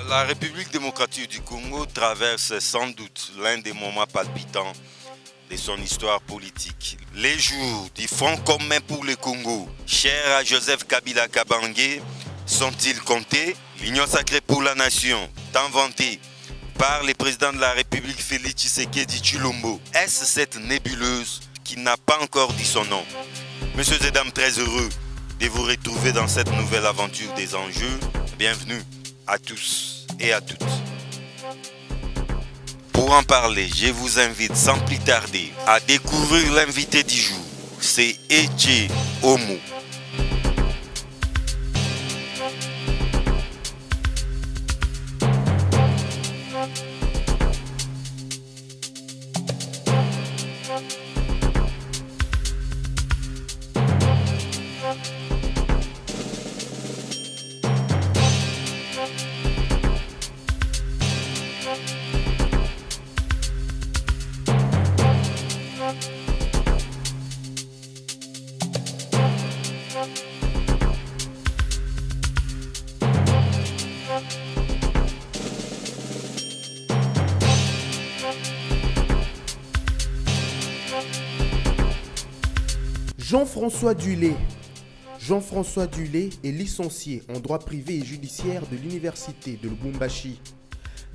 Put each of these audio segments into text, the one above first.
La République démocratique du Congo traverse sans doute l'un des moments palpitants de son histoire politique. Les jours du Front commun pour le Congo, cher à Joseph Kabila Kabange, sont-ils comptés? L'Union sacrée pour la nation, tant vantée par le président de la République Félix Tshisekedi Tshilombo, est-ce cette nébuleuse qui n'a pas encore dit son nom? Messieurs et dames, très heureux de vous retrouver dans cette nouvelle aventure des enjeux. Bienvenue à tous et à toutes. Pour en parler, je vous invite sans plus tarder à découvrir l'invité du jour. C'est Eche Omo. Jean-François Dulé. Jean-François Dulé est licencié en droit privé et judiciaire de l'université de Lubumbashi.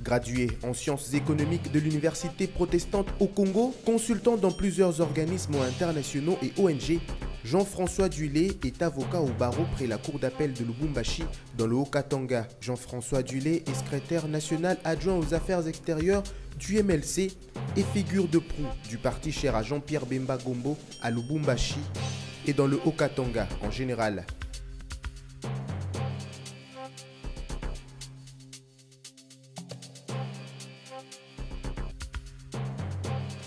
Gradué en sciences économiques de l'université protestante au Congo, consultant dans plusieurs organismes internationaux et ONG, Jean-François Dulé est avocat au barreau près la cour d'appel de Lubumbashi dans le Haut-Katanga. Jean-François Dulé est secrétaire national adjoint aux affaires extérieures du MLC et figure de proue du parti cher à Jean-Pierre Bemba Gombo à Lubumbashi et dans le Haut-Katanga en général.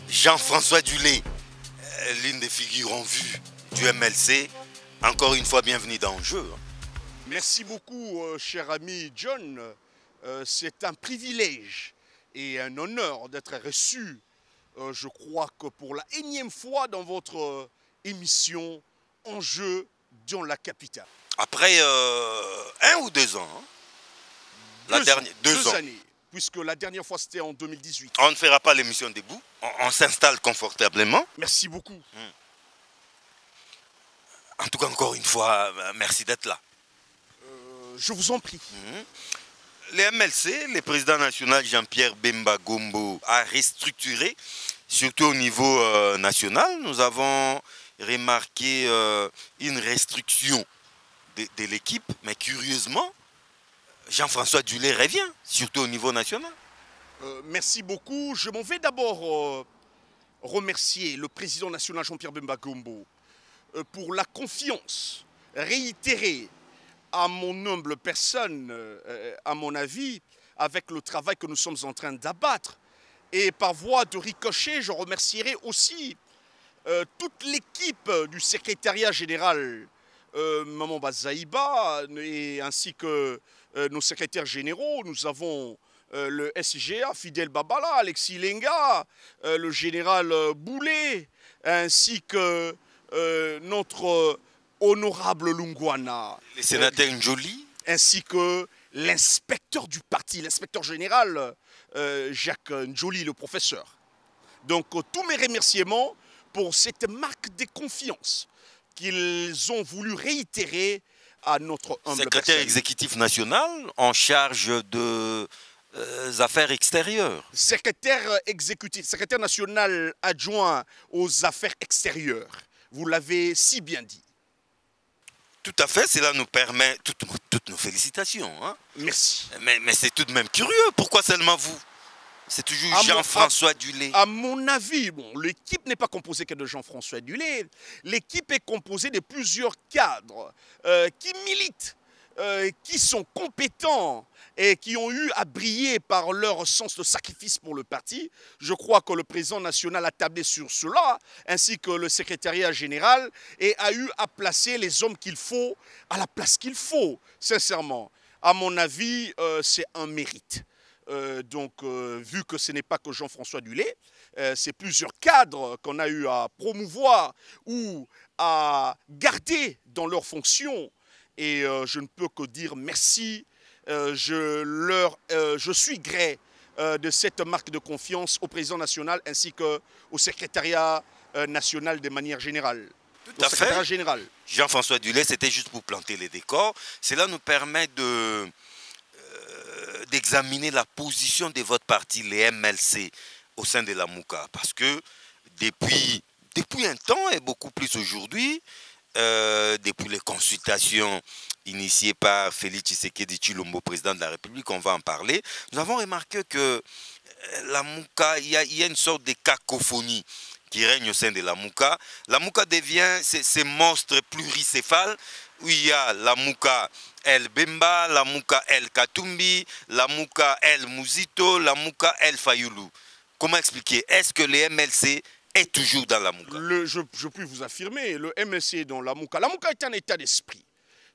Jean-François Dulé, l'une des figures en vue du MLC. Encore une fois, bienvenue dans le jeu. Merci beaucoup, cher ami John. C'est un privilège et un honneur d'être reçu, je crois que pour la énième fois dans votre émission Enjeu dans la capitale. Après 1 ou 2 ans, hein? Deux ans. Années, puisque la dernière fois c'était en 2018. On ne fera pas l'émission debout, on s'installe confortablement. Merci beaucoup. En tout cas, encore une fois, merci d'être là. Je vous en prie. Le MLC, le président national Jean-Pierre Bemba Gombo a restructuré, surtout au niveau national. Nous avons remarqué une restriction de l'équipe, mais curieusement, Jean-François Dulé revient, surtout au niveau national. Merci beaucoup. Je m'en vais d'abord remercier le président national Jean-Pierre Bemba Gombo pour la confiance réitérée à mon humble personne, à mon avis, avec le travail que nous sommes en train d'abattre. Et par voie de ricochet, je remercierai aussi toute l'équipe du secrétariat général, Maman Bazaïba, ainsi que nos secrétaires généraux. Nous avons le SIGA, Fidel Babala, Alexis Lenga, le général Boulet, ainsi que notre honorable Lungwana. Les sénateurs Njoli. Ainsi que l'inspecteur du parti, l'inspecteur général Jacques Njoli, le professeur. Donc tous mes remerciements pour cette marque de confiance qu'ils ont voulu réitérer à notre humble secrétaire personne. exécutif national en charge de affaires extérieures. Secrétaire exécutif, secrétaire national adjoint aux affaires extérieures. Vous l'avez si bien dit. Tout à fait, cela nous permet toutes nos félicitations. Hein? Merci. Mais c'est tout de même curieux, pourquoi seulement vous? C'est toujours Jean-François Dulé. À mon avis, bon, l'équipe n'est pas composée que de Jean-François Dulé. L'équipe est composée de plusieurs cadres qui militent qui sont compétents et qui ont eu à briller par leur sens de sacrifice pour le parti. Je crois que le président national a tablé sur cela, ainsi que le secrétariat général, et a eu à placer les hommes qu'il faut à la place qu'il faut, sincèrement. À mon avis, c'est un mérite. Vu que ce n'est pas que Jean-François Dulé, c'est plusieurs cadres qu'on a eu à promouvoir ou à garder dans leurs fonctions. Et je ne peux que dire merci. Je suis gré de cette marque de confiance au président national ainsi qu'au secrétariat national de manière générale. Tout à fait. Jean-François Dulé, c'était juste pour planter les décors. Cela nous permet d'examiner la position de votre parti, les MLC, au sein de la Mouka. Parce que depuis un temps, et beaucoup plus aujourd'hui, depuis les consultations initiées par Félix Tshisekedi Tshilombo, président de la République, on va en parler, nous avons remarqué que la Mouka, il y a une sorte de cacophonie qui règne au sein de la Mouka. La Mouka devient ces monstres pluricéphales où il y a la Mouka El Bemba, la Mouka El Katumbi, la Mouka El Muzito, la Mouka El Fayoulou. Comment expliquer? Est-ce que les MLC est toujours dans la Mouka? Je puis vous affirmer, le MLC est dans la Mouka. La Mouka est un état d'esprit.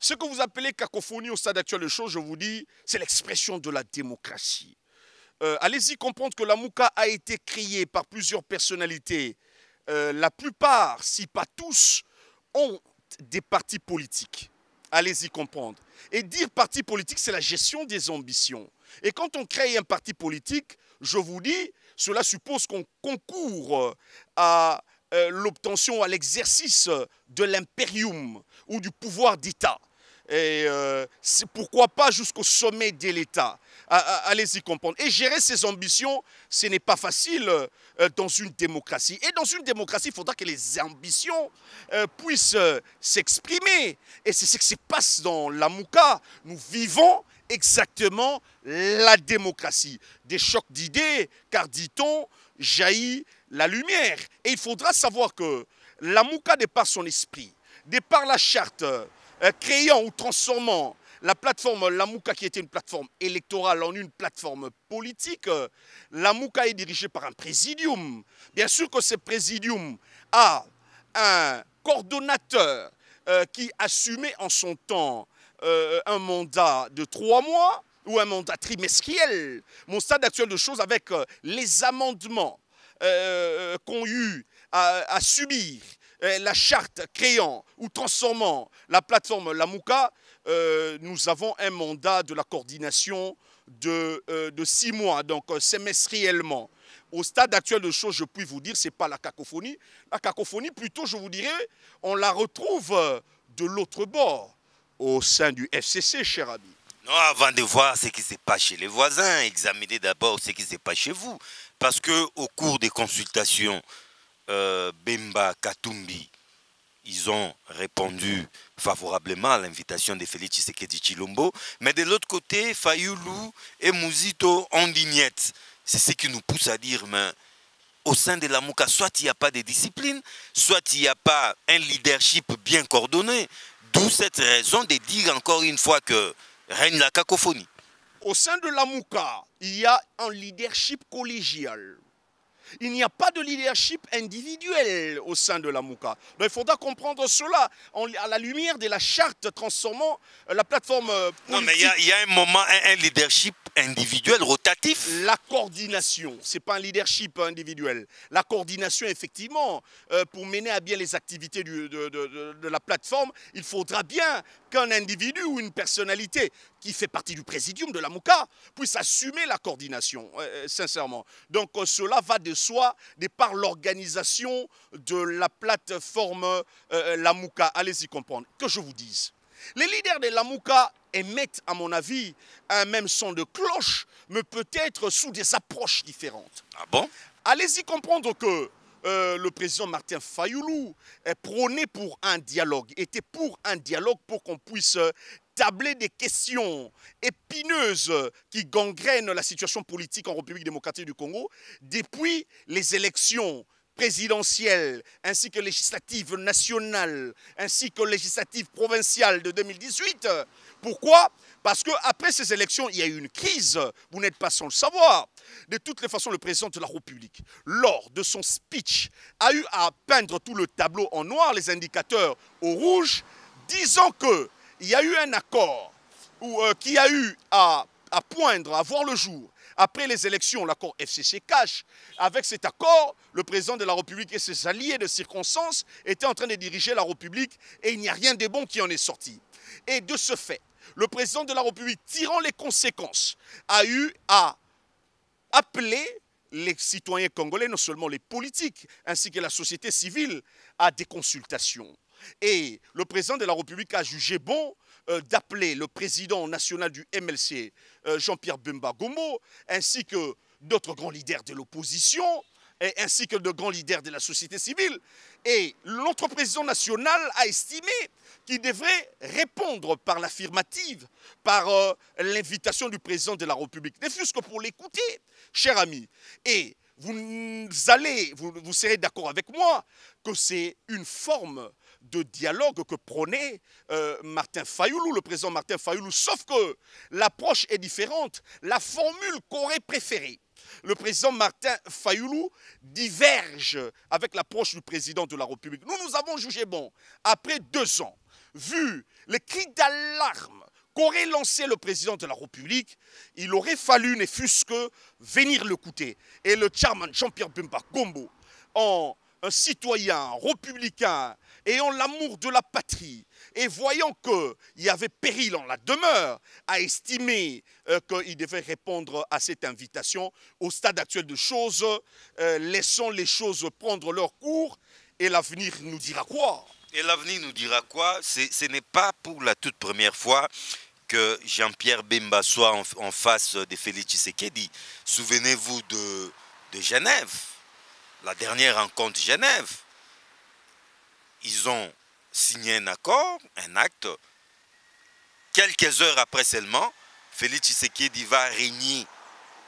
Ce que vous appelez cacophonie au stade actuel de choses, je vous dis, c'est l'expression de la démocratie. Allez-y comprendre que la Mouka a été créée par plusieurs personnalités. La plupart, si pas tous, ont des partis politiques. Allez-y comprendre. Et dire parti politique, c'est la gestion des ambitions. Et quand on crée un parti politique, je vous dis, cela suppose qu'on concourt à l'obtention, à l'exercice de l'impérium ou du pouvoir d'État. Et pourquoi pas jusqu'au sommet de l'État. Allez-y comprendre. Et gérer ses ambitions, ce n'est pas facile dans une démocratie. Et dans une démocratie, il faudra que les ambitions puissent s'exprimer. Et c'est ce qui se passe dans la Mouka. Nous vivons exactement la démocratie. Des chocs d'idées, car dit-on, jaillit la lumière. Et il faudra savoir que la Mouka, de par son esprit, de par la charte, créant ou transformant la plateforme La Mouka, qui était une plateforme électorale, en une plateforme politique, La Mouka est dirigée par un présidium. Bien sûr que ce présidium a un coordonnateur qui assumait en son temps un mandat de 3 mois ou un mandat trimestriel. Mon stade actuel de choses avec les amendements qu'ont eu à subir la charte créant ou transformant la plateforme La Mouka, nous avons un mandat de la coordination de 6 mois, donc semestriellement. Au stade actuel de choses, je puis vous dire, ce n'est pas la cacophonie. La cacophonie, plutôt, je vous dirais, on la retrouve de l'autre bord, au sein du FCC, cher ami. Non, avant de voir ce qui se passe chez les voisins, examinez d'abord ce qui se passe chez vous. Parce qu'au cours des consultations, Bemba, Katumbi, ils ont répondu favorablement à l'invitation de Félix Tshisekedi Tshilombo. Mais de l'autre côté, Fayoulou et Muzito ont dit niet. C'est ce qui nous pousse à dire, mais au sein de la Mouka, soit il n'y a pas de discipline, soit il n'y a pas un leadership bien coordonné. D'où cette raison de dire encore une fois que règne la cacophonie. Au sein de la Mouka, il y a un leadership collégial. Il n'y a pas de leadership individuel au sein de la Mouka. Donc il faudra comprendre cela à la lumière de la charte transformant la plateforme politique. Non, mais il y a un moment, un leadership individuel, rotatif. La coordination, ce n'est pas un leadership individuel. La coordination, effectivement, pour mener à bien les activités de la plateforme, il faudra bien qu'un individu ou une personnalité qui fait partie du présidium de la Mouka puisse assumer la coordination, sincèrement. Donc cela va de soi, de par l'organisation de la plateforme la Mouka. Allez-y comprendre. Que je vous dise. Les leaders de la Mouka émettent, à mon avis, un même son de cloche, mais peut-être sous des approches différentes. Ah bon? Allez-y comprendre que le président Martin Fayoulou prônait pour un dialogue, était pour un dialogue pour qu'on puisse tabler des questions épineuses qui gangrènent la situation politique en République démocratique du Congo depuis les élections présidentielles, ainsi que législatives nationales, ainsi que législatives provinciales de 2018. Pourquoi? Parce qu'après ces élections, il y a eu une crise, vous n'êtes pas sans le savoir. De toutes les façons, le président de la République, lors de son speech, a eu à peindre tout le tableau en noir, les indicateurs au rouge, disant qu'il y a eu un accord qui a eu à poindre, à voir le jour. Après les élections, l'accord FCC-CACH, avec cet accord, le président de la République et ses alliés de circonstance étaient en train de diriger la République et il n'y a rien de bon qui en est sorti. Et de ce fait, le président de la République, tirant les conséquences, a eu à appeler les citoyens congolais, non seulement les politiques, ainsi que la société civile, à des consultations. Et le président de la République a jugé bon d'appeler le président national du MLC, Jean-Pierre Bemba Gombo, ainsi que d'autres grands leaders de l'opposition, ainsi que de grands leaders de la société civile. Et notre président national a estimé qu'il devrait répondre par l'affirmative, par l'invitation du président de la République, ne fût-ce que pour l'écouter, cher ami. Et vous serez d'accord avec moi que c'est une forme de dialogue que prônait Martin Fayoulou, le président Martin Fayoulou, sauf que l'approche est différente. La formule qu'aurait préférée le président Martin Fayoulou diverge avec l'approche du président de la République. Nous avons jugé bon, après 2 ans, vu les cris d'alarme qu'aurait lancé le président de la République, il aurait fallu, ne fût-ce que, venir l'écouter. Et le chairman Jean-Pierre Bemba Gombo, en un citoyen républicain, ayant l'amour de la patrie, et voyant qu'il y avait péril en la demeure, a estimé qu'il devait répondre à cette invitation. Au stade actuel de choses, laissons les choses prendre leur cours, et l'avenir nous dira quoi? Et l'avenir nous dira quoi? Ce n'est pas pour la toute première fois que Jean-Pierre Bemba soit en face de Félix Tshisekedi. Souvenez-vous de Genève, la dernière rencontre de Genève. Ils ont signé un accord, un acte. Quelques heures après seulement, Félix Tshisekedi va régner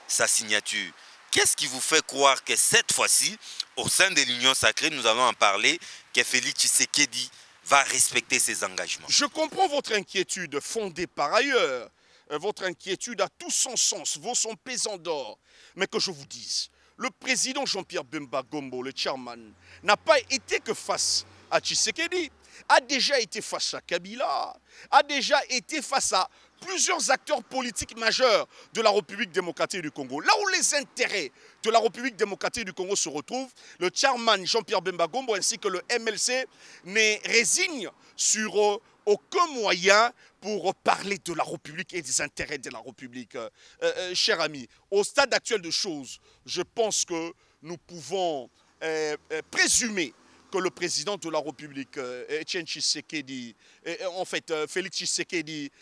sa signature. Qu'est-ce qui vous fait croire que cette fois-ci, au sein de l'Union sacrée, nous allons en parler, que Félix Tshisekedi va respecter ses engagements? Je comprends votre inquiétude, fondée par ailleurs. Votre inquiétude a tout son sens, vaut son pesant d'or. Mais que je vous dise, le président Jean-Pierre Bemba Gombo, le chairman, n'a pas été que face à Tshisekedi, a déjà été face à Kabila, a déjà été face à plusieurs acteurs politiques majeurs de la République démocratique du Congo. Là où les intérêts de la République démocratique du Congo se retrouvent, le chairman Jean-Pierre Bemba Gombo ainsi que le MLC ne résignent sur aucun moyen pour parler de la République et des intérêts de la République. Cher ami, au stade actuel de choses, je pense que nous pouvons présumer que le président de la République, Etienne Tshisekedi, en fait Félix Tshisekedi,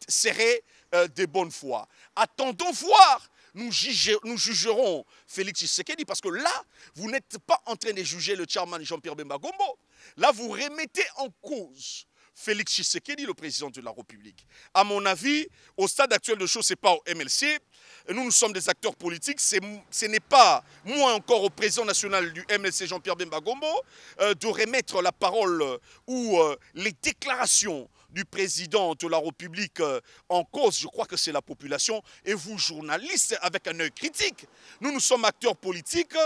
serait de bonne foi. Attendons voir. Nous jugerons Félix Tshisekedi parce que là, vous n'êtes pas en train de juger le chairman Jean-Pierre Bemba Gombo. Là, vous remettez en cause Félix Tshisekedi, le président de la République. À mon avis, au stade actuel de choses, ce n'est pas au MLC. Nous sommes des acteurs politiques. Ce n'est pas, moins encore au président national du MLC, Jean-Pierre Bemba Gombo, de remettre la parole ou les déclarations du président de la République en cause. Je crois que c'est la population. Et vous, journalistes, avec un œil critique, nous sommes acteurs politiques.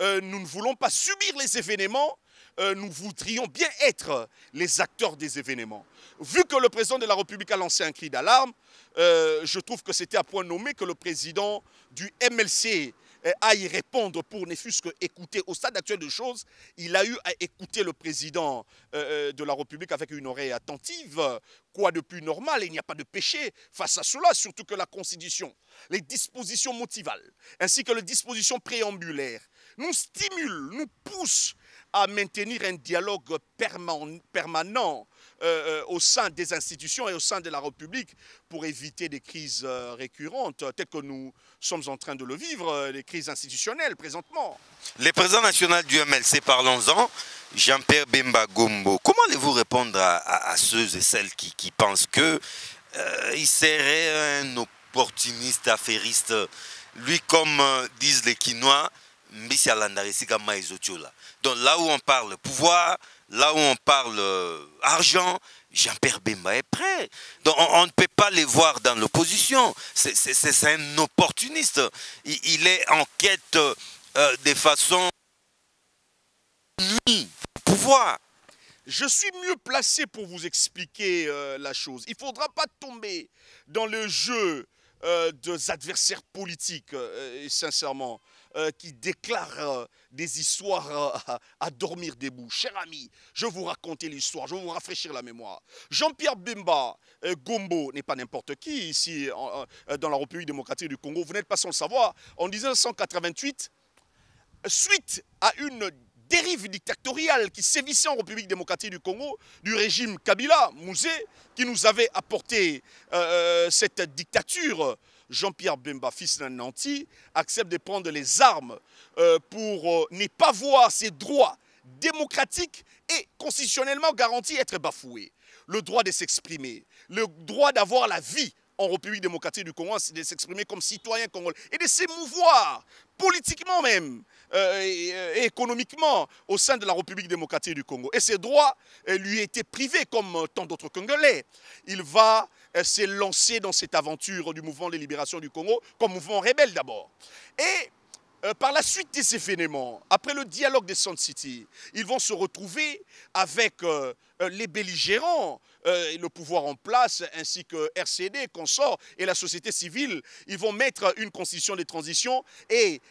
Nous ne voulons pas subir les événements. Nous voudrions bien être les acteurs des événements. Vu que le président de la République a lancé un cri d'alarme, je trouve que c'était à point nommé que le président du MLC à y répondre pour ne fût-ce que écouter. Au stade actuel de choses, il a eu à écouter le président de la République avec une oreille attentive. Quoi de plus normal? Il n'y a pas de péché face à cela, surtout que la Constitution, les dispositions motivales, ainsi que les dispositions préambulaires, nous stimulent, nous poussent à maintenir un dialogue permanent au sein des institutions et au sein de la République pour éviter des crises récurrentes telles que nous sommes en train de le vivre, les crises institutionnelles présentement. Le président national du MLC, parlons-en, Jean-Pierre Bemba Gombo, comment allez-vous répondre à ceux et celles qui pensent qu'il serait un opportuniste, affairiste? Lui, comme disent les Quinois, mbisi alanda esika mai ezotiola. Donc là où on parle pouvoir, là où on parle argent, Jean-Pierre Bemba est prêt. Donc on ne peut pas les voir dans l'opposition. C'est un opportuniste. Il est en quête de façon nuit pouvoir. Je suis mieux placé pour vous expliquer la chose. Il ne faudra pas tomber dans le jeu des adversaires politiques, sincèrement, qui déclarent des histoires à dormir debout. Cher ami, je vais vous raconter l'histoire, je vais vous rafraîchir la mémoire. Jean-Pierre Bemba Gombo n'est pas n'importe qui ici dans la République démocratique du Congo. Vous n'êtes pas sans le savoir. En 1988, suite à une dérive dictatoriale qui sévissait en République démocratique du Congo, du régime Kabila, Mouzé, qui nous avait apporté cette dictature, Jean-Pierre Bemba, fils d'un nanti, accepte de prendre les armes pour ne pas voir ses droits démocratiques et constitutionnellement garantis être bafoués. Le droit de s'exprimer, le droit d'avoir la vie en République démocratique du Congo, c'est de s'exprimer comme citoyen congolais et de s'émouvoir politiquement même et économiquement au sein de la République démocratique du Congo. Et ces droits lui étaient privés comme tant d'autres Congolais. Il va se lancer dans cette aventure du mouvement de libération du Congo comme mouvement rebelle d'abord. Et par la suite des événements, après le dialogue de Sun City, ils vont se retrouver avec les belligérants, le pouvoir en place, ainsi que RCD, consorts et la société civile. Ils vont mettre une constitution de transition et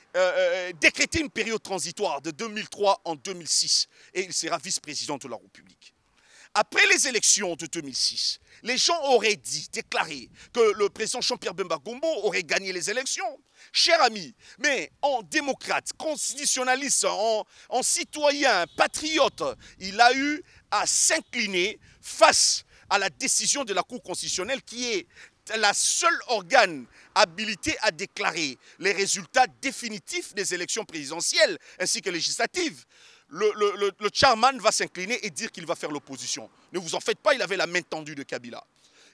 décréter une période transitoire de 2003 en 2006. Et il sera vice-président de la République. Après les élections de 2006, les gens auraient déclaré que le président Jean-Pierre Bemba Gombo aurait gagné les élections. Cher ami, mais en démocrate, constitutionnaliste, en citoyen, patriote, il a eu à s'incliner face à la décision de la Cour constitutionnelle qui est la seule organe habilité à déclarer les résultats définitifs des élections présidentielles ainsi que législatives. Le chairman va s'incliner et dire qu'il va faire l'opposition. Ne vous en faites pas, il avait la main tendue de Kabila.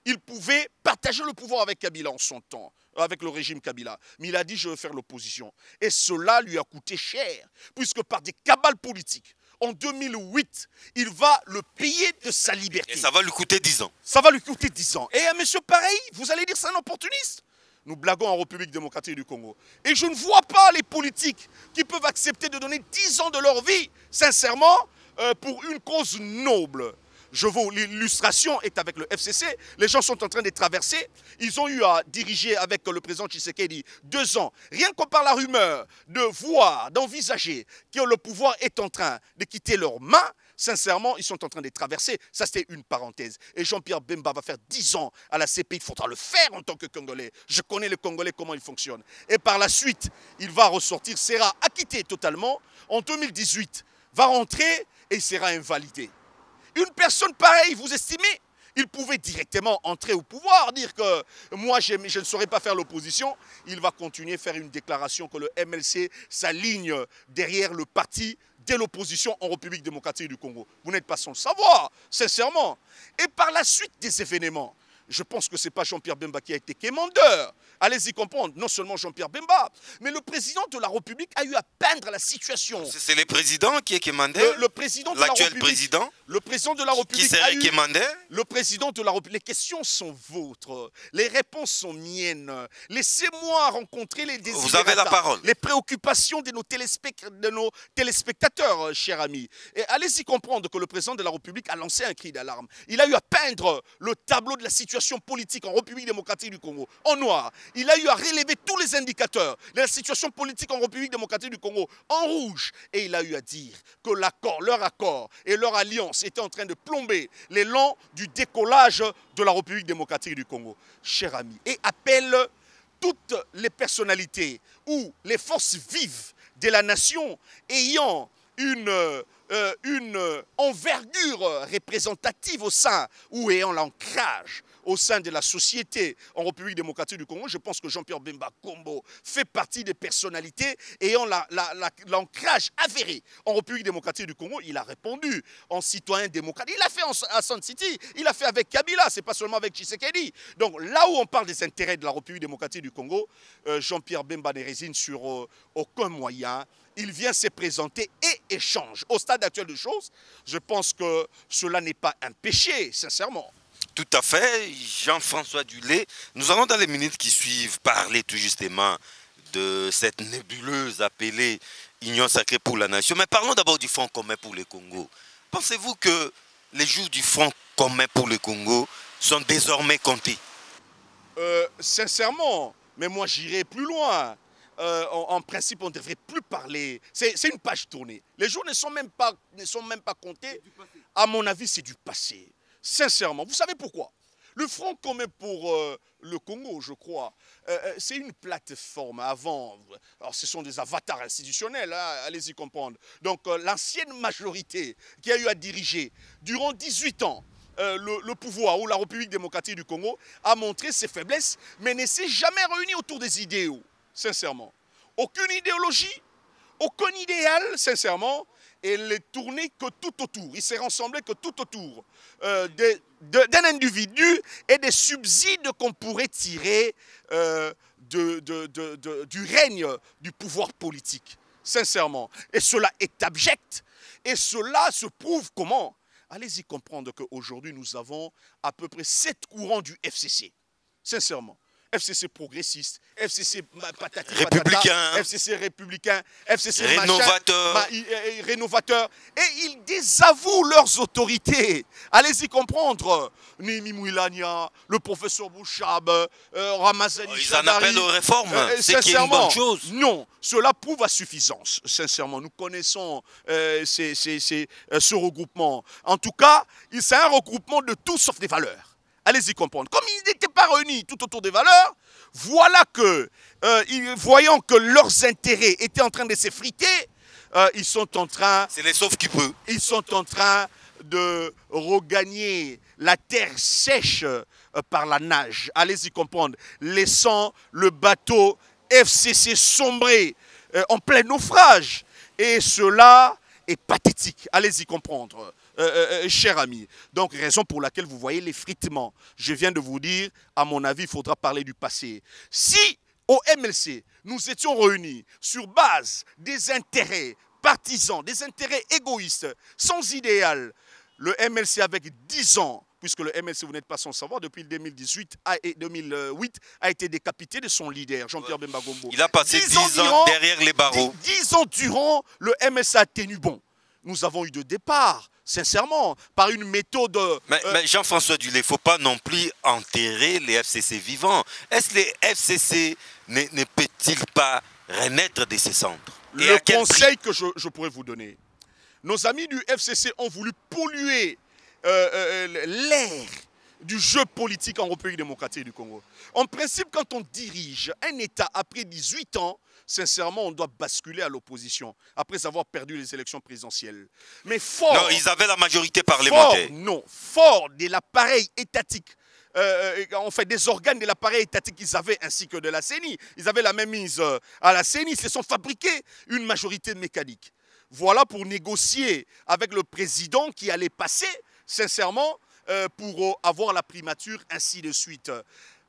Il pouvait partager le pouvoir avec Kabila en son temps, avec le régime Kabila. Mais il a dit, je veux faire l'opposition. Et cela lui a coûté cher, puisque par des cabales politiques, en 2008, il va le payer de sa liberté. Et ça va lui coûter 10 ans. Ça va lui coûter 10 ans. Et un monsieur pareil, vous allez dire c'est un opportuniste. Nous blaguons en République démocratique du Congo. Et je ne vois pas les politiques qui peuvent accepter de donner 10 ans de leur vie, sincèrement, pour une cause noble. L'illustration est avec le FCC. Les gens sont en train de traverser. Ils ont eu à diriger avec le président Tshisekedi 2 ans. Rien que par la rumeur de voir, d'envisager que le pouvoir est en train de quitter leurs mains, sincèrement, ils sont en train de traverser. Ça, c'était une parenthèse. Et Jean-Pierre Bemba va faire 10 ans à la CPI. Il faudra le faire en tant que Congolais. Je connais les Congolais, comment ils fonctionnent. Et par la suite, il va ressortir, sera acquitté totalement. En 2018, va rentrer et il sera invalidé. Une personne pareille, vous estimez, il pouvait directement entrer au pouvoir, dire que moi je ne saurais pas faire l'opposition. Il va continuer à faire une déclaration que le MLC s'aligne derrière le parti de l'opposition en République démocratique du Congo. Vous n'êtes pas sans le savoir, sincèrement. Et par la suite des événements, je pense que ce n'est pas Jean-Pierre Bemba qui a été quémandeur. Allez-y comprendre, non seulement Jean-Pierre Bemba, mais le président de la République a eu à peindre la situation. C'est le président qui est quémandeur. Le président de la République. L'actuel président. Le président de la République. Qui serait quémandeur. Le président de la République. Les questions sont vôtres. Les réponses sont miennes. Laissez-moi rencontrer les désirs. Vous avez la parole. Les préoccupations de nos téléspectateurs, chers amis. Et allez-y comprendre que le président de la République a lancé un cri d'alarme. Il a eu à peindre le tableau de la situation politique en République démocratique du Congo en noir. Il a eu à relever tous les indicateurs de la situation politique en République démocratique du Congo en rouge. Et il a eu à dire que leur accord et leur alliance étaient en train de plomber l'élan du décollage de la République démocratique du Congo. Chers amis, et appelle toutes les personnalités ou les forces vives de la nation ayant une envergure représentative au sein ou ayant l'ancrage au sein de la société en République démocratique du Congo, je pense que Jean-Pierre Bemba Gombo fait partie des personnalités ayant l'ancrage avéré en République démocratique du Congo. Il a répondu en citoyen démocrate. Il l'a fait à Sun City, il l'a fait avec Kabila, c'est pas seulement avec Tshisekedi. Donc là où on parle des intérêts de la République démocratique du Congo, Jean-Pierre Bemba ne résine sur aucun moyen. Il vient se présenter et échange. Au stade actuel des choses, je pense que cela n'est pas un péché, sincèrement. Tout à fait, Jean-François Dulé. Nous allons dans les minutes qui suivent parler tout justement de cette nébuleuse appelée Union sacrée pour la nation. Mais parlons d'abord du Front commun pour le Congo. Pensez-vous que les jours du Front commun pour le Congo sont désormais comptés? Sincèrement, mais moi j'irai plus loin. En principe, on ne devrait plus parler. C'est une page tournée. Les jours ne sont même pas comptés. À mon avis, c'est du passé. Sincèrement. Vous savez pourquoi? Le Front commun pour le Congo, je crois, c'est une plateforme avant. Alors, ce sont des avatars institutionnels, hein, allez-y comprendre. Donc, l'ancienne majorité qui a eu à diriger durant 18 ans le pouvoir ou la République démocratique du Congo a montré ses faiblesses, mais ne s'est jamais réunie autour des idéaux. Sincèrement. Aucune idéologie, aucun idéal, sincèrement. Et il n'est tourné que tout autour. Il s'est rassemblé que tout autour d'un individu et des subsides qu'on pourrait tirer du règne du pouvoir politique. Sincèrement. Et cela est abject. Et cela se prouve comment? Allez-y comprendre qu'aujourd'hui, nous avons à peu près 7 courants du FCC. Sincèrement. FCC progressiste, FCC patati républicain, patata, FCC républicain, FCC rénovateur. Rénovateur. Et ils désavouent leurs autorités. Allez-y comprendre. Némi Mouilania, le professeur Bouchab, Ramazani Ils Chadari, en appellent aux réformes, c'est qui est une bonne chose. Non, cela prouve à suffisance. Sincèrement, nous connaissons ce regroupement. En tout cas, c'est un regroupement de tout sauf des valeurs. Allez-y comprendre. Comme ils n'étaient pas réunis tout autour des valeurs, voilà que, voyant que leurs intérêts étaient en train de s'effriter, ils sont en train... C'est les sauf qui peut. Ils sont en train de regagner la terre sèche par la nage. Allez-y comprendre. Laissant le bateau FCC sombrer en plein naufrage. Et cela est pathétique. Allez-y comprendre. Cher ami. Donc, raison pour laquelle vous voyez l'effritement. Je viens de vous dire, à mon avis, il faudra parler du passé. Si, au MLC, nous étions réunis sur base des intérêts partisans, des intérêts égoïstes, sans idéal, le MLC avec 10 ans, puisque le MLC, vous n'êtes pas sans savoir, depuis 2008 a été décapité de son leader, Jean-Pierre Bemba Gombo. Il a passé 10 ans derrière les barreaux. 10 ans durant, le MLC a tenu bon. Nous avons eu de départ, sincèrement, par une méthode... Mais Jean-François Dulé, il ne faut pas non plus enterrer les FCC vivants. Est-ce que les FCC ne peut-il pas renaître de ses cendres? Le conseil que je pourrais vous donner, nos amis du FCC ont voulu polluer l'air du jeu politique en République démocratique du Congo. En principe, quand on dirige un État après 18 ans, sincèrement, on doit basculer à l'opposition, après avoir perdu les élections présidentielles. Mais fort... Non, ils avaient la majorité parlementaire. Fort de l'appareil étatique, en fait, des organes de l'appareil étatique qu'ils avaient, ainsi que de la CENI. Ils avaient la même mise à la CENI, ils se sont fabriqués une majorité mécanique. Voilà pour négocier avec le président qui allait passer, sincèrement, pour avoir la primature, ainsi de suite.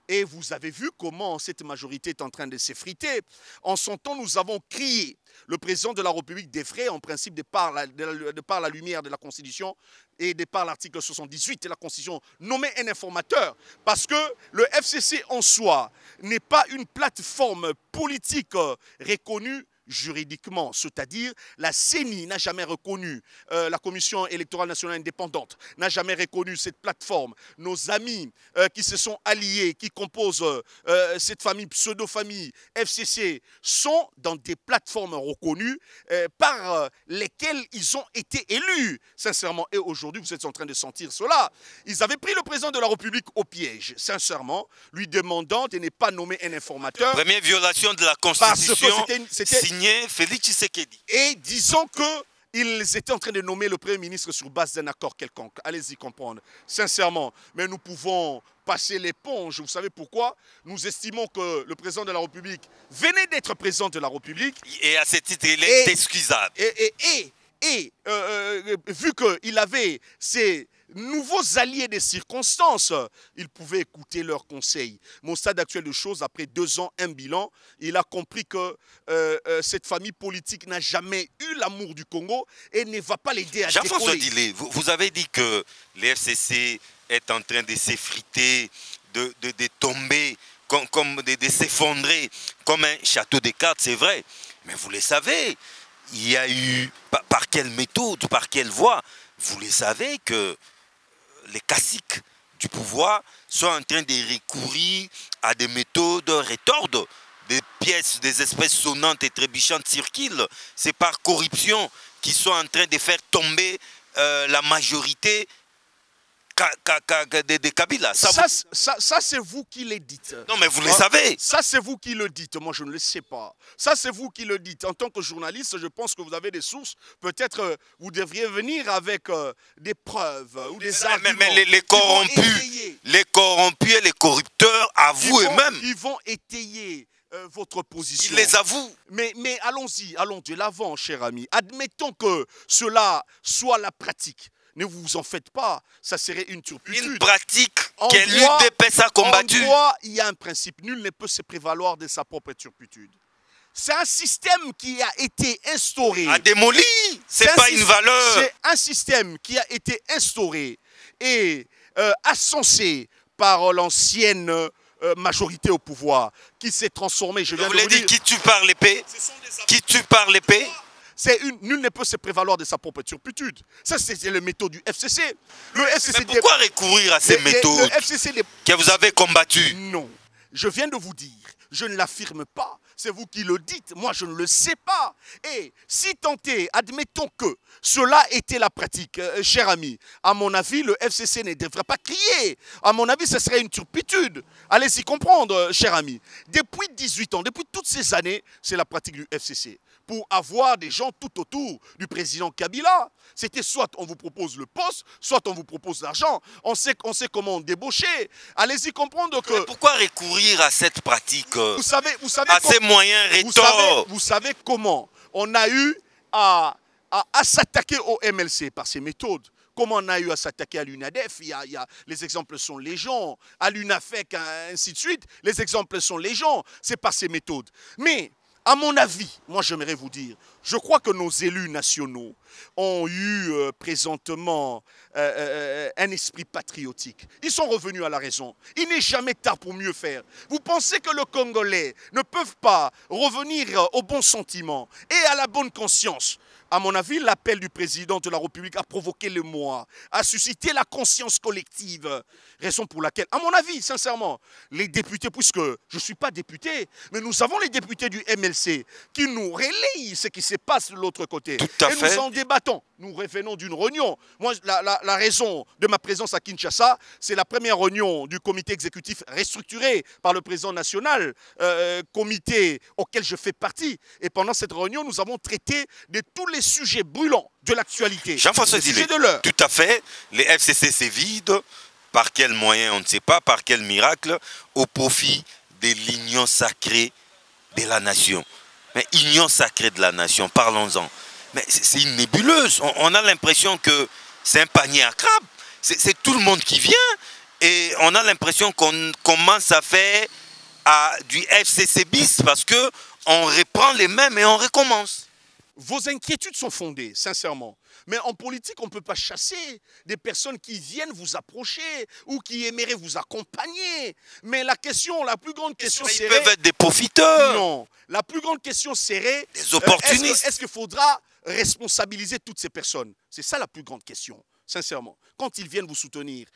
Et vous avez vu comment cette majorité est en train de s'effriter. En son temps, nous avons crié. Le président de la République devrait, en principe, de par la lumière de la Constitution et de par l'article 78 de la Constitution, nommer un informateur. Parce que le FCC en soi n'est pas une plateforme politique reconnue juridiquement, c'est-à-dire la CENI n'a jamais reconnu, la Commission électorale nationale indépendante n'a jamais reconnu cette plateforme. Nos amis qui se sont alliés, qui composent cette famille, pseudo-famille FCC, sont dans des plateformes reconnues par lesquelles ils ont été élus, sincèrement. Et aujourd'hui, vous êtes en train de sentir cela. Ils avaient pris le président de la République au piège, sincèrement, lui demandant de ne pas nommer un informateur. Première violation de la Constitution. C'était Félix Tshisekedi. Et disons ils étaient en train de nommer le Premier ministre sur base d'un accord quelconque. Allez-y comprendre, sincèrement. Mais nous pouvons passer l'éponge. Vous savez pourquoi? Nous estimons que le président de la République venait d'être président de la République. Et à ce titre, il est excusable. Et vu qu'il avait ces nouveaux alliés des circonstances, il pouvait écouter leurs conseils. Mais au stade actuel de choses, après 2 ans, un bilan, il a compris que cette famille politique n'a jamais eu l'amour du Congo et ne va pas l'aider à décoller. Jean-François Dillet, vous avez dit que l'FCC est en train de s'effriter, de tomber, de s'effondrer comme un château de cartes, c'est vrai. Mais vous le savez, il y a eu, par quelle méthode, par quelle voie, vous le savez que les caciques du pouvoir sont en train de recourir à des méthodes rétordes, des pièces, des espèces sonnantes et trébuchantes circulent. C'est par corruption qu'ils sont en train de faire tomber la majorité de Kabila. Ça c'est vous qui le dites. Non, mais vous le savez. Ça, c'est vous qui le dites. Moi, je ne le sais pas. Ça, c'est vous qui le dites. En tant que journaliste, je pense que vous avez des sources. Peut-être vous devriez venir avec des preuves ou des arguments. Mais les corrompus et les corrupteurs avouent eux-mêmes. Ils vont étayer votre position. Ils les avouent. Mais allons-y, allons de l'avant, cher ami. Admettons que cela soit la pratique. Ne vous en faites pas, ça serait une turpitude. Une pratique que l'UDPS a combattue. En droit, il y a un principe. Nul ne peut se prévaloir de sa propre turpitude. C'est un système qui a été instauré. A démoli, c'est pas une valeur. C'est un système qui a été instauré et ascensé par l'ancienne majorité au pouvoir, qui s'est transformée. Je viens de vous dire, qui tue par l'épée. Qui tue par l'épée. Nul ne peut se prévaloir de sa propre turpitude. Ça, c'est le méthode du FCC. Le FCC. Mais pourquoi recourir à ces méthodes que vous avez combattues? Non. Je viens de vous dire, je ne l'affirme pas. C'est vous qui le dites. Moi, je ne le sais pas. Et si tant est, admettons que cela était la pratique, cher ami, à mon avis, le FCC ne devrait pas crier. À mon avis, ce serait une turpitude. Allez-y comprendre, cher ami. Depuis 18 ans, depuis toutes ces années, c'est la pratique du FCC. Pour avoir des gens tout autour du président Kabila. C'était soit on vous propose le poste, soit on vous propose l'argent. On sait comment débaucher. Allez-y comprendre que... Mais pourquoi recourir à cette pratique? Vous savez à ces moyens rétords. Vous savez comment on a eu à s'attaquer au MLC par ces méthodes. Comment on a eu à s'attaquer à l'UNADEF, les exemples sont légion. À l'UNAFEC, ainsi de suite, les exemples sont légion. C'est par ces méthodes. Mais... à mon avis, moi j'aimerais vous dire, je crois que nos élus nationaux ont eu présentement un esprit patriotique. Ils sont revenus à la raison. Il n'est jamais tard pour mieux faire. Vous pensez que les Congolais ne peuvent pas revenir au bon sentiment et à la bonne conscience? À mon avis, l'appel du président de la République a provoqué l'émoi, a suscité la conscience collective. Raison pour laquelle, à mon avis, sincèrement, les députés, puisque je ne suis pas député, mais nous avons les députés du MLC qui nous relayent ce qui se passe de l'autre côté. Tout à fait. Nous en débattons. Nous revenons d'une réunion. Moi, la raison de ma présence à Kinshasa, c'est la première réunion du comité exécutif restructuré par le président national, comité auquel je fais partie. Et pendant cette réunion, nous avons traité de tous les sujets brûlants de l'actualité. Jean-François Dillet, tout à fait. Les FCC c'est vide. Par quel moyen, on ne sait pas, par quel miracle, au profit de l'union sacrée de la nation. Mais union sacrée de la nation, parlons-en. Mais c'est une nébuleuse. On a l'impression que c'est un panier à crabes. C'est tout le monde qui vient. Et on a l'impression qu'on commence à faire du FCC bis parce qu'on reprend les mêmes et on recommence. Vos inquiétudes sont fondées, sincèrement. Mais en politique, on ne peut pas chasser des personnes qui viennent vous approcher ou qui aimeraient vous accompagner. Mais la plus grande question serait... Ils peuvent être des profiteurs. Non. La plus grande question serait... Des opportunistes. Est-ce qu'il faudra responsabiliser toutes ces personnes? C'est ça la plus grande question. Sincèrement, quand ils viennent vous soutenir,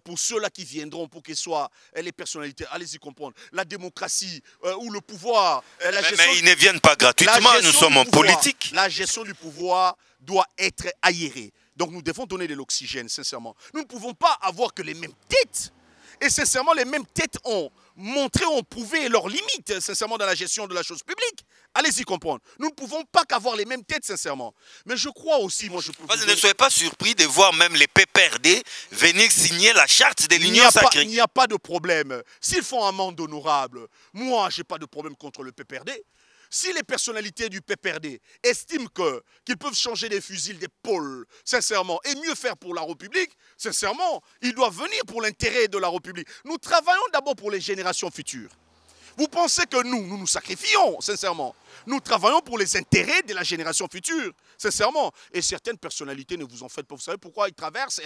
pour ceux-là qui viendront, pour qu'ils soient les personnalités, allez-y comprendre, la démocratie ou le pouvoir, la gestion... Mais ils ne viennent pas gratuitement, nous sommes en politique. La gestion du pouvoir doit être aérée. Donc nous devons donner de l'oxygène, sincèrement. Nous ne pouvons pas avoir que les mêmes têtes. Et sincèrement, les mêmes têtes ont montré, ont prouvé leurs limites, sincèrement, dans la gestion de la chose publique. Allez-y comprendre. Nous ne pouvons pas qu'avoir les mêmes têtes, sincèrement. Mais je crois aussi, moi je peux... Ne soyez pas surpris de voir même les PPRD venir signer la charte de l'Union sacrée. Il n'y a pas de problème. S'ils font amende honorable, moi je n'ai pas de problème contre le PPRD. Si les personnalités du PPRD estiment qu'ils peuvent changer des fusils d'épaule, sincèrement, et mieux faire pour la République, sincèrement, ils doivent venir pour l'intérêt de la République. Nous travaillons d'abord pour les générations futures. Vous pensez que nous nous sacrifions, sincèrement. Nous travaillons pour les intérêts de la génération future, sincèrement. Et certaines personnalités, ne vous en faites pas. Vous savez pourquoi elles traversent?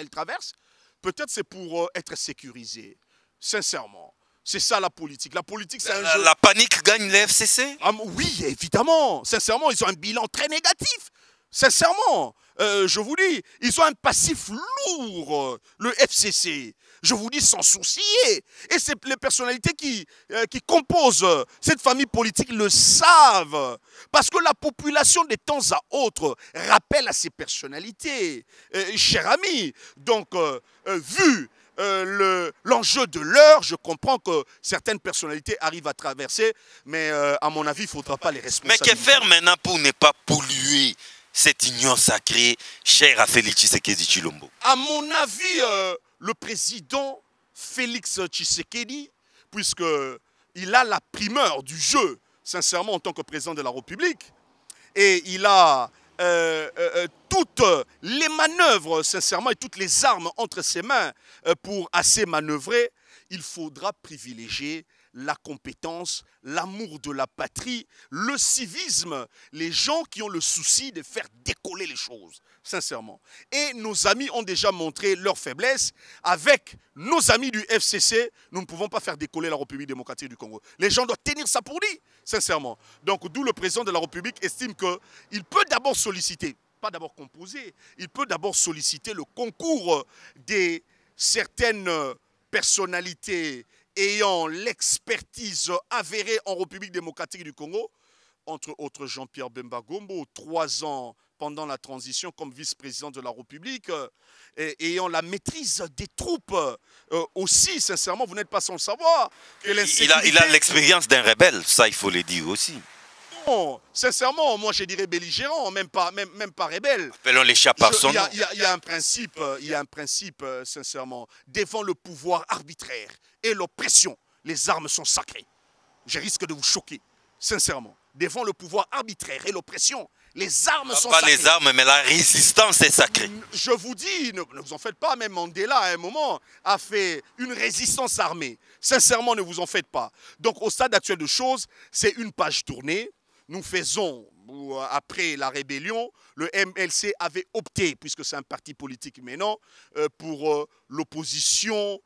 Peut-être c'est pour être sécurisées, sincèrement. C'est ça la politique. La politique, c'est un jeu. La panique gagne les FCC? Oui, évidemment. Sincèrement, ils ont un bilan très négatif. Sincèrement, je vous dis, ils ont un passif lourd, le FCC. Je vous dis sans sourciller. Et c'est les personnalités qui composent cette famille politique le savent. Parce que la population de temps à autre rappelle à ces personnalités. Cher ami, donc, vu l'enjeu de l'heure, je comprends que certaines personnalités arrivent à traverser, mais à mon avis, il ne faudra pas les responsabiliser. Mais que faire maintenant pour ne pas polluer cette union sacrée chère à Félix Tshisekedi Tshilombo? À mon avis, le président Félix Tshisekedi, puisqu'il a la primeur du jeu, sincèrement, en tant que président de la République, et il a toutes les manœuvres, sincèrement, et toutes les armes entre ses mains pour assez manœuvrer, il faudra privilégier la compétence, l'amour de la patrie, le civisme, les gens qui ont le souci de faire décoller les choses, sincèrement. Et nos amis ont déjà montré leur faiblesse. Avec nos amis du FCC, nous ne pouvons pas faire décoller la République démocratique du Congo. Les gens doivent tenir ça pour dit, sincèrement. Donc, d'où le président de la République estime qu'il peut d'abord solliciter, pas d'abord composer, il peut d'abord solliciter le concours des certaines personnalités ayant l'expertise avérée en République démocratique du Congo, entre autres Jean-Pierre Bemba Gombo, 3 ans pendant la transition comme vice-président de la République, ayant la maîtrise des troupes aussi, sincèrement, vous n'êtes pas sans le savoir. Que il a l'expérience d'un rebelle, ça il faut le dire aussi. Non, sincèrement, moi je dirais belligérant, même pas rebelle. Appelons les chats par son nom. Il y a un principe, sincèrement, devant le pouvoir arbitraire et l'oppression, les armes sont sacrées. Je risque de vous choquer, sincèrement. Devant le pouvoir arbitraire et l'oppression, les armes sont sacrées. Pas les armes, mais la résistance est sacrée. Je vous dis, ne vous en faites pas, même Mandela, à un moment, a fait une résistance armée. Sincèrement, ne vous en faites pas. Donc, au stade actuel de choses, c'est une page tournée. Nous faisons, après la rébellion, le MLC avait opté, puisque c'est un parti politique maintenant, pour l'opposition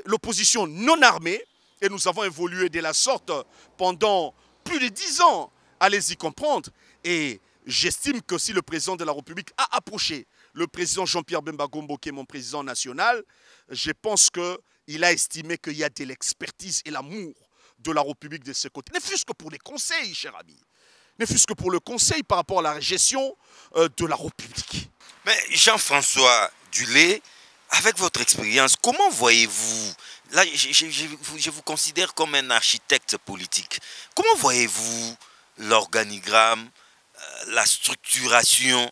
l'opposition non armée. Et nous avons évolué de la sorte pendant plus de 10 ans. Allez-y comprendre. Et j'estime que si le président de la République a approché le président Jean-Pierre Bemba Gombo, qui est mon président national, je pense qu'il a estimé qu'il y a de l'expertise et l'amour de la République de ce côté. Ne fût-ce que pour les conseils, cher ami. Ne fût-ce que pour le conseil par rapport à la gestion de la République. Mais Jean-François Dulé, avec votre expérience, comment voyez-vous, là je vous considère comme un architecte politique, comment voyez-vous l'organigramme, la structuration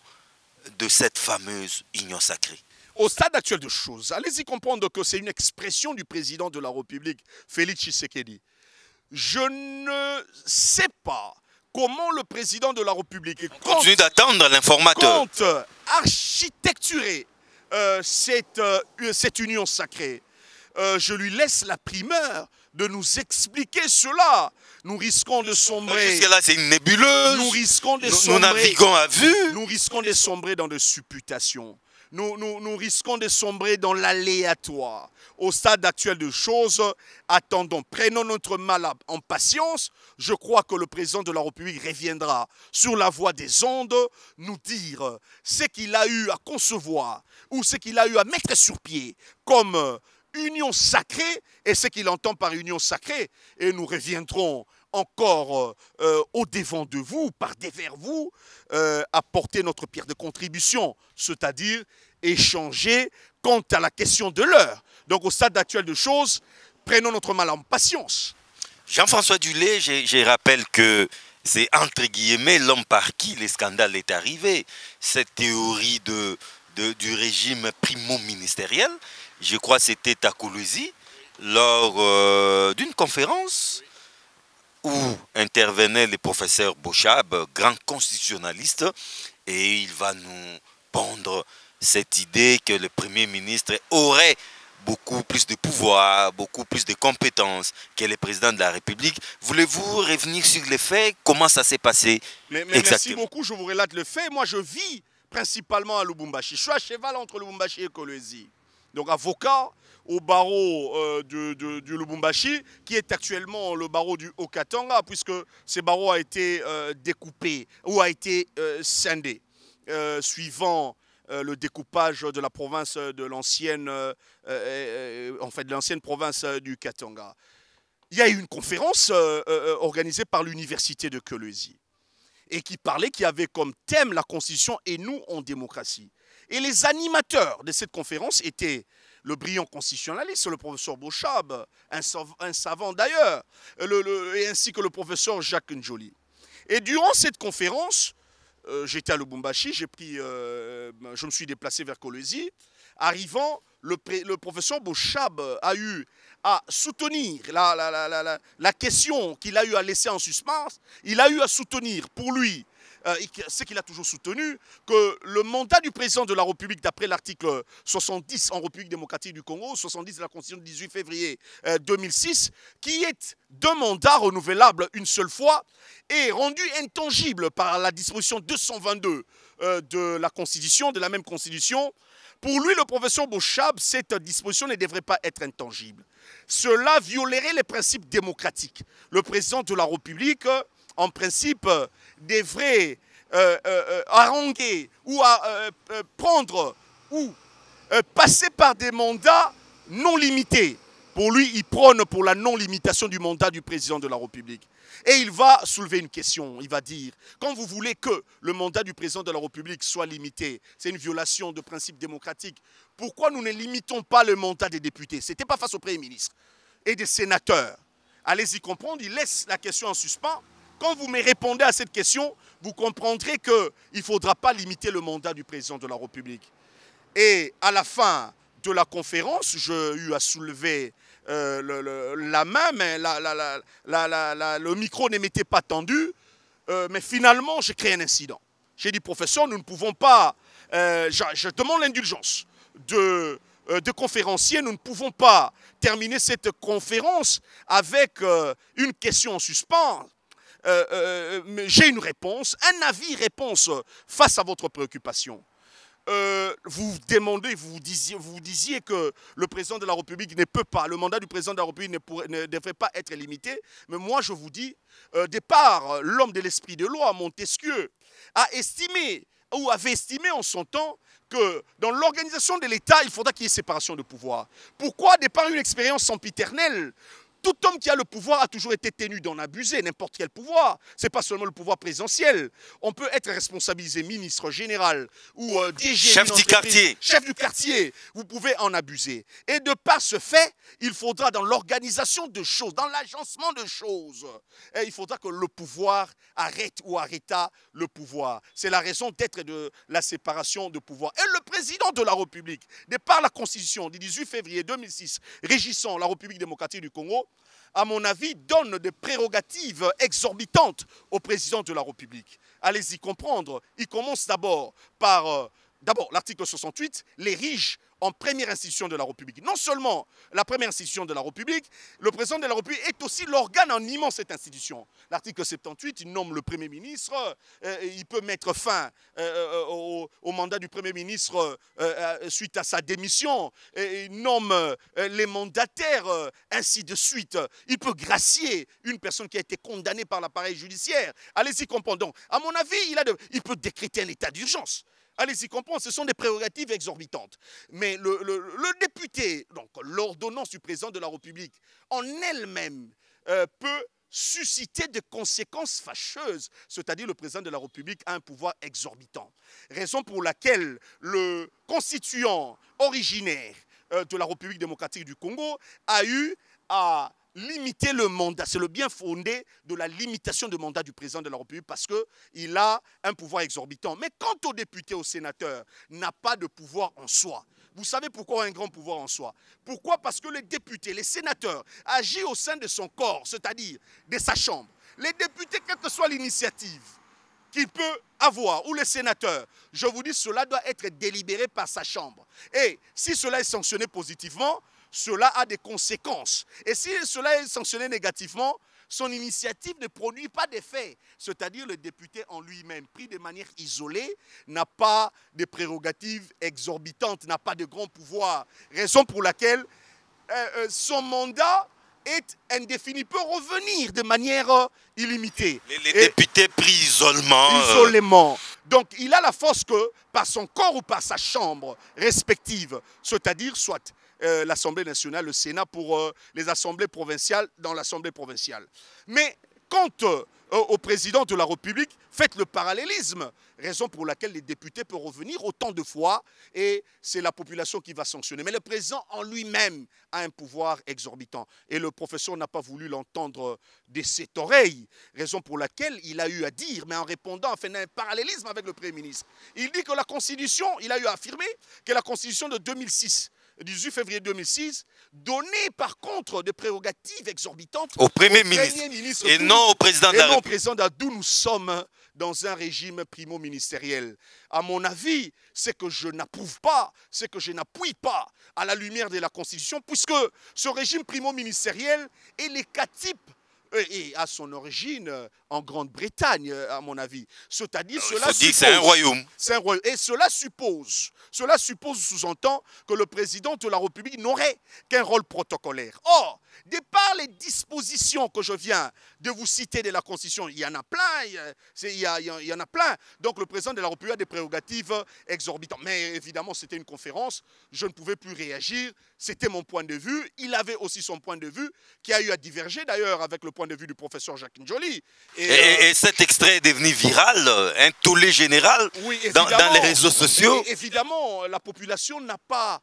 de cette fameuse union sacrée? Au stade actuel de choses, allez-y comprendre que c'est une expression du président de la République, Félix Tshisekedi. Je ne sais pas comment le président de la République continue d'attendre l'informateur. Compte architecturer cette union sacrée. Je lui laisse la primeur de nous expliquer cela. Nous risquons de sombrer. Jusque-là, c'est une nébuleuse. Nous risquons de sombrer. Nous naviguons à vue. Nous risquons de sombrer dans des supputations. Nous risquons de sombrer dans l'aléatoire. Au stade actuel de choses, attendons, prenons notre mal en patience. Je crois que le président de la République reviendra sur la voie des ondes, nous dire ce qu'il a eu à concevoir ou ce qu'il a eu à mettre sur pied comme union sacrée et ce qu'il entend par union sacrée. Et nous reviendrons encore au-devant de vous, par devers vous, apporter notre pierre de contribution, c'est-à-dire échanger quant à la question de l'heure. Donc au stade actuel de choses, prenons notre mal en patience. Jean-François Dulé, je rappelle que c'est entre guillemets l'homme par qui le scandale est arrivé. Cette théorie du régime primo-ministériel, je crois que c'était à Kolwezi, lors d'une conférence où intervenait le professeur Bochab, grand constitutionnaliste, et il va nous pondre cette idée que le Premier ministre aurait beaucoup plus de pouvoir, beaucoup plus de compétences que le président de la République. Voulez-vous revenir sur les faits? Comment ça s'est passé Merci beaucoup, je vous relate le fait. Moi, je vis principalement à Lubumbashi. Je suis à cheval entre Lubumbashi et Kolwezi. Donc, avocat au barreau du Lubumbashi, qui est actuellement le barreau du Haut-Katanga, puisque ce barreau a été découpé ou a été scindé, suivant le découpage de la province de l'ancienne province du Katanga. Il y a eu une conférence organisée par l'université de Kolwezi et qui avait comme thème la Constitution et nous en démocratie. Et les animateurs de cette conférence étaient le brillant constitutionnaliste, le professeur Bochab, un savant d'ailleurs, ainsi que le professeur Jacques Njoli. Et durant cette conférence, j'étais à Lubumbashi, je me suis déplacé vers Kolwezi. Arrivant, le professeur Bochab a eu à soutenir la question qu'il a eu à laisser en suspens. Il a eu à soutenir pour lui, ce qu'il a toujours soutenu, que le mandat du président de la République, d'après l'article 70 en République démocratique du Congo, 70 de la Constitution du 18 février 2006, qui est d'un mandat renouvelable une seule fois, est rendu intangible par la disposition 222 de la Constitution, de la même Constitution. Pour lui, le professeur Bochab, cette disposition ne devrait pas être intangible. Cela violerait les principes démocratiques. Le président de la République, en principe, devrait haranguer ou prendre ou passer par des mandats non limités. Pour lui, il prône pour la non-limitation du mandat du président de la République. Et il va soulever une question, il va dire, quand vous voulez que le mandat du président de la République soit limité, c'est une violation de principes démocratiques, pourquoi nous ne limitons pas le mandat des députés? Ce n'était pas face au Premier ministre et des sénateurs. Allez-y comprendre, il laisse la question en suspens. Quand vous me répondez à cette question, vous comprendrez qu'il ne faudra pas limiter le mandat du président de la République. Et à la fin de la conférence, j'ai eu à soulever la main, mais le micro ne m'était pas tendu. Mais finalement, j'ai créé un incident. J'ai dit, professeur, nous ne pouvons pas... je demande l'indulgence de conférenciers. Nous ne pouvons pas terminer cette conférence avec une question en suspens. J'ai une réponse, un avis-réponse face à votre préoccupation. Vous demandez, vous disiez que le président de la République ne peut pas, le mandat du président de la République ne devrait pas être limité. Mais moi, je vous dis, départ, l'homme de l'esprit de loi, Montesquieu, a estimé, ou avait estimé en son temps, que dans l'organisation de l'État, il faudra qu'il y ait séparation de pouvoir. Pourquoi, départ une expérience sempiternelle, tout homme qui a le pouvoir a toujours été tenu d'en abuser, n'importe quel pouvoir. Ce n'est pas seulement le pouvoir présidentiel. On peut être responsabilisé ministre, général ou DG. Chef du quartier. Chef du quartier. Vous pouvez en abuser. Et de par ce fait, il faudra dans l'organisation de choses, dans l'agencement de choses, il faudra que le pouvoir arrête ou arrêta le pouvoir. C'est la raison d'être de la séparation de pouvoir. Et le président de la République, de par la Constitution du 18 février 2006, régissant la République démocratique du Congo, à mon avis, donne des prérogatives exorbitantes au président de la République. Allez-y comprendre. Il commence d'abord par l'article 68, l'érige en première institution de la République. Non seulement la première institution de la République, le président de la République est aussi l'organe animant cette institution. L'article 78, il nomme le Premier ministre, il peut mettre fin au mandat du Premier ministre suite à sa démission, il nomme les mandataires, ainsi de suite. Il peut gracier une personne qui a été condamnée par l'appareil judiciaire. Allez-y comprendre. Donc, à mon avis, il peut décréter un état d'urgence. Allez-y comprendre, ce sont des prérogatives exorbitantes. Mais le député, donc l'ordonnance du président de la République, en elle-même peut susciter des conséquences fâcheuses. C'est-à-dire le président de la République a un pouvoir exorbitant. Raison pour laquelle le constituant originaire de la République démocratique du Congo a eu à limiter le mandat. C'est le bien fondé de la limitation du mandat du président de la République parce qu'il a un pouvoir exorbitant. Mais quant aux députés, aux sénateurs, n'a pas de pouvoir en soi. Vous savez pourquoi un grand pouvoir en soi? Pourquoi? Parce que les députés, les sénateurs agissent au sein de son corps, c'est-à-dire de sa chambre. Les députés, quelle que soit l'initiative qu'il peut avoir, ou les sénateurs, je vous dis, cela doit être délibéré par sa chambre. Et si cela est sanctionné positivement, cela a des conséquences. Et si cela est sanctionné négativement, son initiative ne produit pas d'effet. C'est-à-dire le député en lui-même, pris de manière isolée, n'a pas de prérogatives exorbitantes, n'a pas de grand pouvoir. Raison pour laquelle son mandat est indéfini, peut revenir de manière illimitée. Les députés pris isolement. Isolément. Donc il a la force que par son corps ou par sa chambre respective, c'est-à-dire soit l'Assemblée nationale, le Sénat pour les assemblées provinciales dans l'Assemblée provinciale. Mais quant au président de la République, faites le parallélisme. Raison pour laquelle les députés peuvent revenir autant de fois et c'est la population qui va sanctionner. Mais le président en lui-même a un pouvoir exorbitant. Et le professeur n'a pas voulu l'entendre de cette oreille. Raison pour laquelle il a eu à dire, mais en répondant, en fait un parallélisme avec le Premier ministre. Il dit que la Constitution, il a eu à affirmer que la Constitution de 2006, 18 février 2006, donnait par contre des prérogatives exorbitantes au Premier ministre et non au président de la République. D'où nous sommes dans un régime primo-ministériel. À mon avis, c'est que je n'approuve pas, c'est que je n'appuie pas à la lumière de la Constitution, puisque ce régime primo-ministériel est les cas types et à son origine en Grande-Bretagne, à mon avis. C'est-à-dire, cela suppose... c'est un royaume. C'est un royaume. Et cela sous-entend que le président de la République n'aurait qu'un rôle protocolaire. Or, de par les dispositions que je viens de vous citer de la Constitution, il y en a plein, il y en a plein. Donc, le président de la République a des prérogatives exorbitantes. Mais évidemment, c'était une conférence, je ne pouvais plus réagir, c'était mon point de vue. Il avait aussi son point de vue, qui a eu à diverger d'ailleurs avec le point de vue du professeur Jacques Njoli. Et cet extrait est devenu viral, un tollé général oui, dans les réseaux sociaux. Et évidemment, la population n'a pas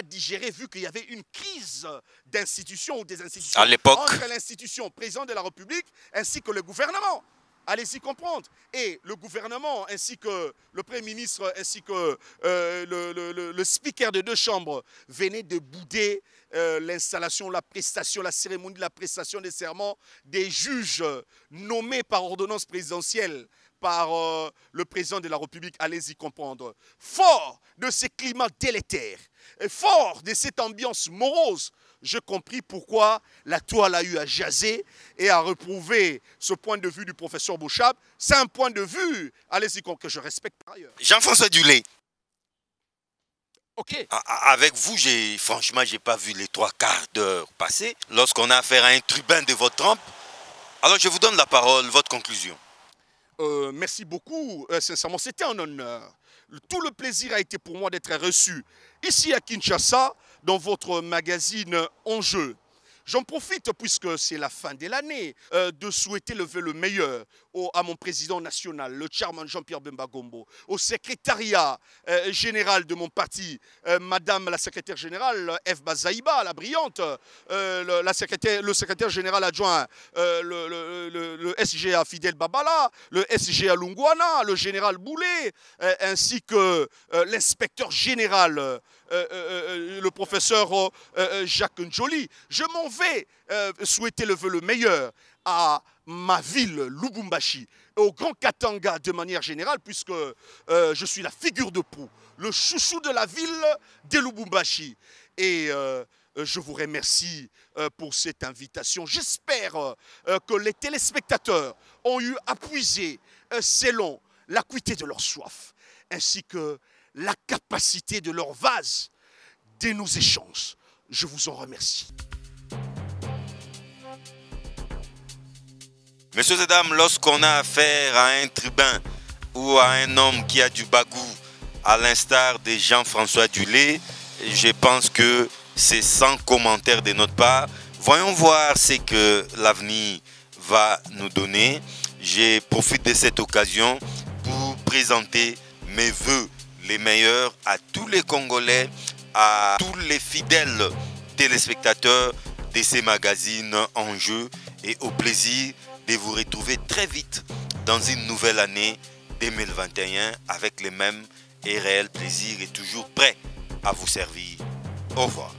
digéré, vu qu'il y avait une crise d'institutions ou des institutions à l'époque entre l'institution président de la République ainsi que le gouvernement. Allez-y comprendre. Et le gouvernement, ainsi que le Premier ministre, ainsi que le speaker de deux chambres venaient de bouder l'installation, la prestation, la cérémonie de la prestation des serments des juges nommés par ordonnance présidentielle par le président de la République. Allez-y comprendre. Fort de ces climats délétères, et fort de cette ambiance morose, j'ai compris pourquoi la toile a eu à jaser et à reprouver ce point de vue du professeur Bouchab. C'est un point de vue, allez-y, que je respecte par ailleurs. Jean-François Dulé. Ok. Avec vous, franchement, je n'ai pas vu les 3/4 d'heure passer lorsqu'on a affaire à un tribun de votre trempe. Alors, je vous donne la parole, votre conclusion. Merci beaucoup, sincèrement, c'était un honneur. Tout le plaisir a été pour moi d'être reçu ici à Kinshasa, dans votre magazine Enjeu. J'en profite, puisque c'est la fin de l'année, de souhaiter le vœu le meilleur à mon président national, le chairman Jean-Pierre Bemba Gombo, au secrétariat général de mon parti, Madame la secrétaire générale F. Bazaïba, la brillante, le secrétaire général adjoint, le SGA Fidel Babala, le SGA Lungwana, le général Boulet, ainsi que l'inspecteur général, le professeur Jacques Njoli. Je m'en vais souhaiter le vœu le meilleur à ma ville, Lubumbashi, et au Grand Katanga de manière générale, puisque je suis la figure de proue, le chouchou de la ville de Lubumbashi. Et je vous remercie pour cette invitation. J'espère que les téléspectateurs ont eu à puiser selon l'acuité de leur soif, ainsi que la capacité de leur vase de nos échanges. Je vous en remercie. Messieurs et dames, lorsqu'on a affaire à un tribun ou à un homme qui a du bagou, à l'instar de Jean-François Dulé, je pense que c'est sans commentaire de notre part. Voyons voir ce que l'avenir va nous donner. Je profite de cette occasion pour présenter mes vœux les meilleurs à tous les Congolais, à tous les fidèles téléspectateurs DC Magazine en jeu et au plaisir de vous retrouver très vite dans une nouvelle année 2021 avec les mêmes et réels plaisirs et toujours prêts à vous servir. Au revoir.